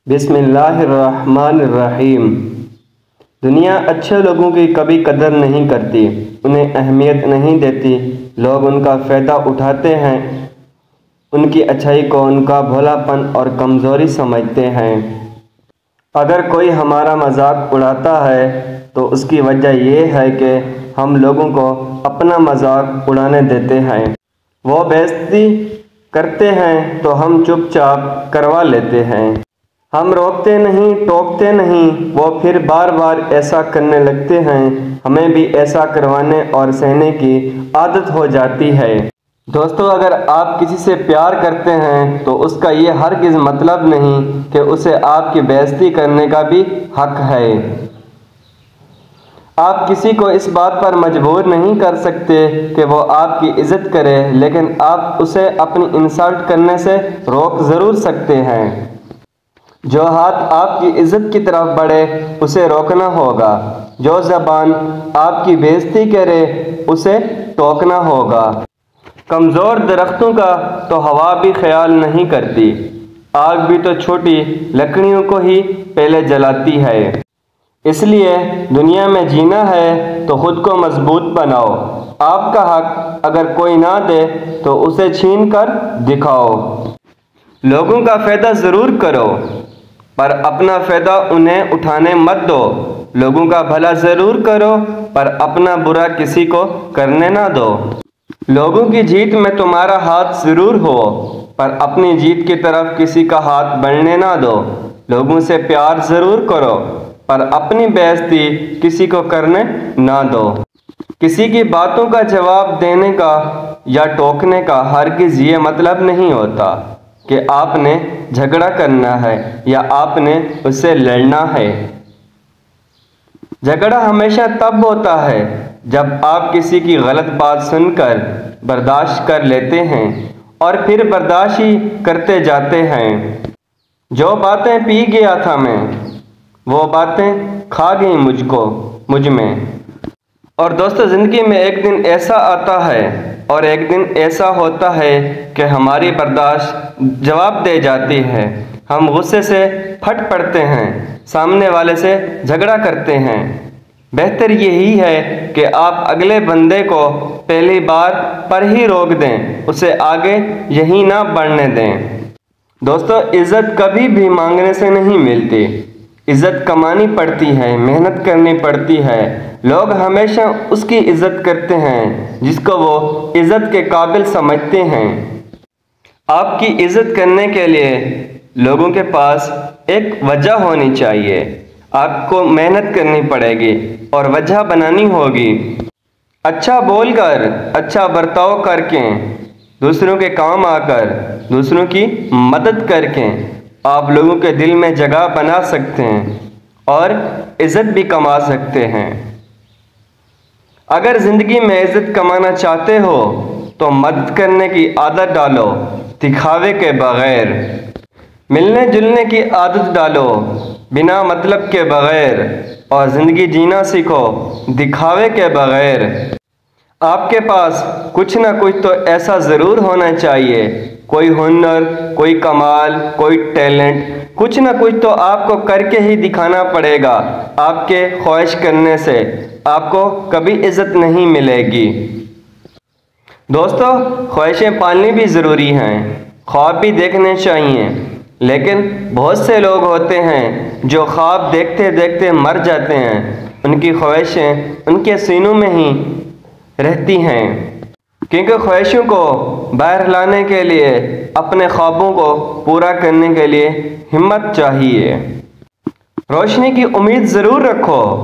बिस्मिल्लाहिर्रहमानिर्रहीम। दुनिया अच्छे लोगों की कभी कदर नहीं करती, उन्हें अहमियत नहीं देती। लोग उनका फ़ायदा उठाते हैं, उनकी अच्छाई को उनका भोलापन और कमज़ोरी समझते हैं। अगर कोई हमारा मजाक उड़ाता है तो उसकी वजह यह है कि हम लोगों को अपना मजाक उड़ाने देते हैं। वो बेइज्जती करते हैं तो हम चुपचाप करवा लेते हैं। हम रोकते नहीं, टोकते नहीं, वो फिर बार बार ऐसा करने लगते हैं। हमें भी ऐसा करवाने और सहने की आदत हो जाती है। दोस्तों, अगर आप किसी से प्यार करते हैं तो उसका ये हरगिज़ मतलब नहीं कि उसे आपकी बेइज्जती करने का भी हक है। आप किसी को इस बात पर मजबूर नहीं कर सकते कि वो आपकी इज़्ज़त करे, लेकिन आप उसे अपनी इंसल्ट करने से रोक ज़रूर सकते हैं। जो हाथ आपकी इज़्ज़त की तरफ बढ़े उसे रोकना होगा। जो ज़बान आपकी बेइज्जती करे उसे टोकना होगा। कमज़ोर दरख्तों का तो हवा भी ख्याल नहीं करती। आग भी तो छोटी लकड़ियों को ही पहले जलाती है। इसलिए दुनिया में जीना है तो खुद को मजबूत बनाओ। आपका हक अगर कोई ना दे तो उसे छीन कर दिखाओ। लोगों का फ़ायदा ज़रूर करो, पर अपना फ़ायदा उन्हें उठाने मत दो। लोगों का भला ज़रूर करो, पर अपना बुरा किसी को करने ना दो। लोगों की जीत में तुम्हारा हाथ ज़रूर हो, पर अपनी जीत की तरफ किसी का हाथ बढ़ने ना दो। लोगों से प्यार ज़रूर करो, पर अपनी बेइज्जती किसी को करने ना दो। किसी की बातों का जवाब देने का या टोकने का हरगिज़ ये मतलब नहीं होता कि आपने झगड़ा करना है या आपने उससे लड़ना है। झगड़ा हमेशा तब होता है जब आप किसी की गलत बात सुनकर बर्दाश्त कर लेते हैं और फिर बर्दाश्त ही करते जाते हैं। जो बातें पी गया था मैं, वो बातें खा गई मुझ में। और दोस्तों, ज़िंदगी में एक दिन ऐसा आता है और एक दिन ऐसा होता है कि हमारी बर्दाश्त जवाब दे जाती है। हम गुस्से से फट पड़ते हैं, सामने वाले से झगड़ा करते हैं। बेहतर यही है कि आप अगले बंदे को पहली बार पर ही रोक दें, उसे आगे यही ना बढ़ने दें। दोस्तों, इज़्ज़त कभी भी मांगने से नहीं मिलती। इज़्ज़त कमानी पड़ती है, मेहनत करनी पड़ती है। लोग हमेशा उसकी इज़्ज़त करते हैं जिसको वो इज़्ज़त के काबिल समझते हैं। आपकी इज़्ज़त करने के लिए लोगों के पास एक वजह होनी चाहिए। आपको मेहनत करनी पड़ेगी और वजह बनानी होगी। अच्छा बोलकर, अच्छा बर्ताव करके, दूसरों के काम आकर, दूसरों की मदद करके आप लोगों के दिल में जगह बना सकते हैं और इज़्ज़त भी कमा सकते हैं। अगर ज़िंदगी में इज़्ज़त कमाना चाहते हो तो मदद करने की आदत डालो, दिखावे के बगैर। मिलने जुलने की आदत डालो, बिना मतलब के बगैर। और ज़िंदगी जीना सीखो, दिखावे के बगैर। आपके पास कुछ ना कुछ तो ऐसा ज़रूर होना चाहिए। कोई हुनर, कोई कमाल, कोई टैलेंट, कुछ ना कुछ तो आपको करके ही दिखाना पड़ेगा। आपके ख्वाहिश करने से आपको कभी इज़्ज़त नहीं मिलेगी। दोस्तों, ख्वाहिशें पालनी भी ज़रूरी हैं, ख्वाब भी देखने चाहिए। लेकिन बहुत से लोग होते हैं जो ख्वाब देखते देखते मर जाते हैं। उनकी ख्वाहिशें उनके सीनों में ही रहती हैं, क्योंकि ख्वाहिशों को बाहर लाने के लिए, अपने ख्वाबों को पूरा करने के लिए हिम्मत चाहिए। रोशनी की उम्मीद ज़रूर रखो,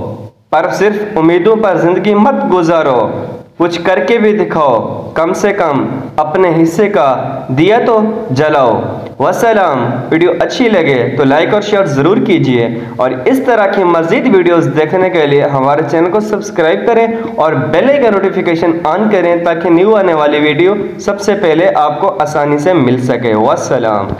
पर सिर्फ उम्मीदों पर ज़िंदगी मत गुजारो। कुछ करके भी दिखाओ, कम से कम अपने हिस्से का दिया तो जलाओ। वस्सलाम। वीडियो अच्छी लगे तो लाइक और शेयर ज़रूर कीजिए, और इस तरह की मज़ीद वीडियोस देखने के लिए हमारे चैनल को सब्सक्राइब करें और बेल आइकन नोटिफिकेशन ऑन करें ताकि न्यू आने वाली वीडियो सबसे पहले आपको आसानी से मिल सके। वस्सलाम।